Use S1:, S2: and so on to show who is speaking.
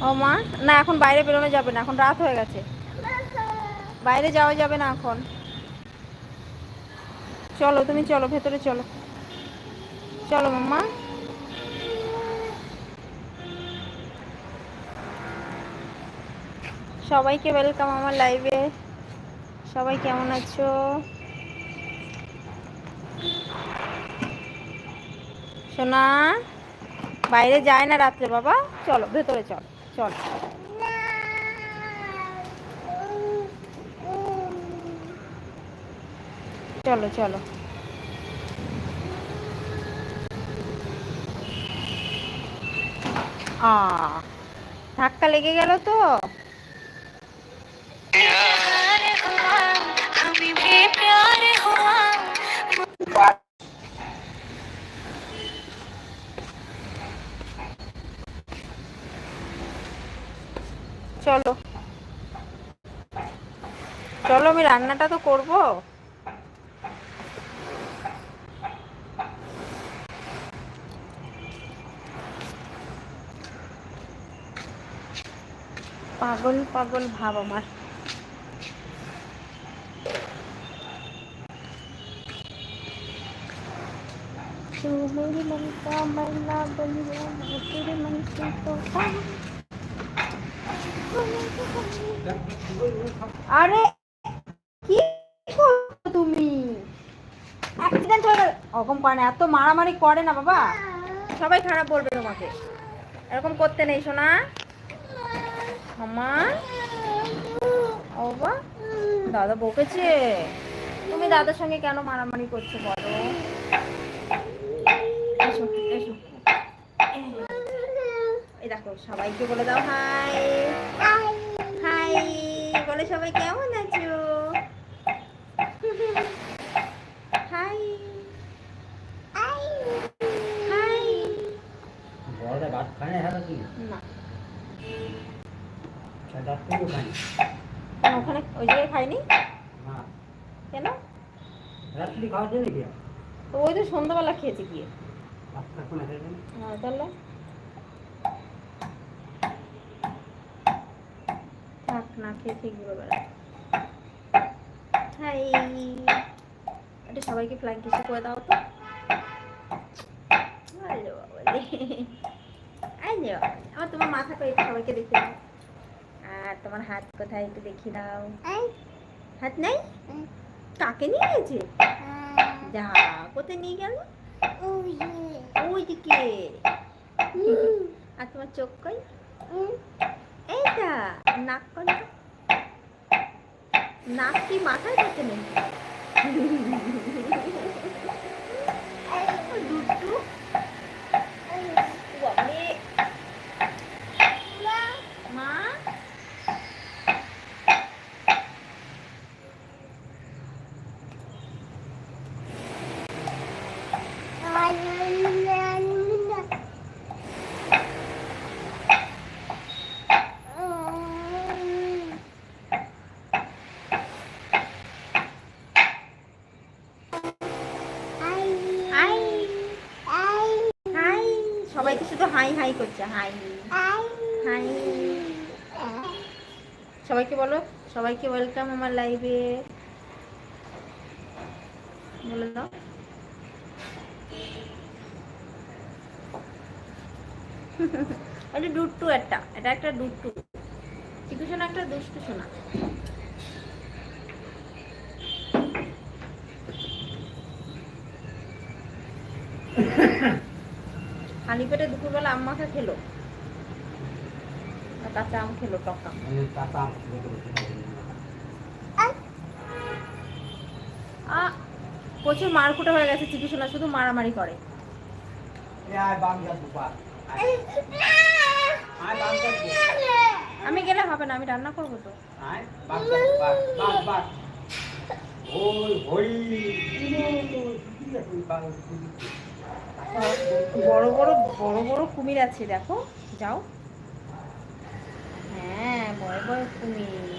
S1: ও মা, না এখন বাইরে বেরোনো যাবে না, এখন রাত হয়ে গেছে, বাইরে যাওয়া যাবে না এখন। চলো তুমি চলো, ভেতরে চলো, চলো মাম্মা। সবাইকে ওয়েলকাম আমার লাইভে। সবাই কেমন আছো? সোনা বাইরে যায় না রাত্রে বাবা, চলো ভেতরে চলো, চলো চলো চলো। ধাক্কা লেগে গেল তো। চলো চলো, আমি রান্নাটা তো করবো। পাগল পাগল ভাব আমার। मेरी मन का मैला बन गया, तेरे मन से तोता। আরে কি করছো তুমি? অ্যাক্সিডেন্ট হয়ে গেল। ওরকম করে না, এত মারামারি করে না বাবা, সবাই খারাপ বলবে তোমাকে। এরকম করতে নেই সোনা। মামা ও বাবা, দাদা বকেছে। তুমি দাদার সঙ্গে কেন মারামারি করছো বলো? এসো এসো, এই দেখো সবাইকে বলে দাও হাই। হাই বলে সবাই কেমন আছো? High high high. বড়দা ভাত খায় না নাকি? না, সেটা তো খায়। ওখানে ওই জায়গায় খাইনি। না কেন? রাত্রি খাওয়া যাবে কি? তো ওই তো সন্ধ্যাবেলা খেয়েছে গিয়ে। হ্যাঁ তাহলে থাক না, খেয়ে ঠিক বলবে। হাই, এটা সবাইকে ফ্লাইং কিস করে দাও তো। ভালো বলে আমার তোমার মাথা করে একটু সবাইকে দেখে দাও। আর তোমার হাত কোথায় একটু দেখিয়ে দাও। হাত নাই? কাকে নিয়ে গেছে? যা, কোথায় নিয়ে গেল? ওই দিকে। আর তোমার চোখ কই? এইটা নাক কোনটা? নাক কি মাথায় থাকে নেই? দুটু মা, সবাইকে শুধু হাই হাই করছে। হাই হাই, সবাইকে বলো, সবাইকে ওয়েলকাম আমার লাইভে বলে দাও। এটা দুট্টু, এটা একটা দুট্টু। চিকু সোনা একটা দুষ্টু সোনা। খালি পেটে দুপুরবেলা আম মাখা খেলো, কাঁচা আম খেলো, টক আম। প্রচুর মারকুটা হয়ে গেছে চিকু সোনা, শুধু মারামারি করে। আমি গেলে হবে না, আমি রান্না করবো তো। বড় বড় বড় বড় কুমির আছে দেখো, যাও। হ্যাঁ বড় বড় কুমির।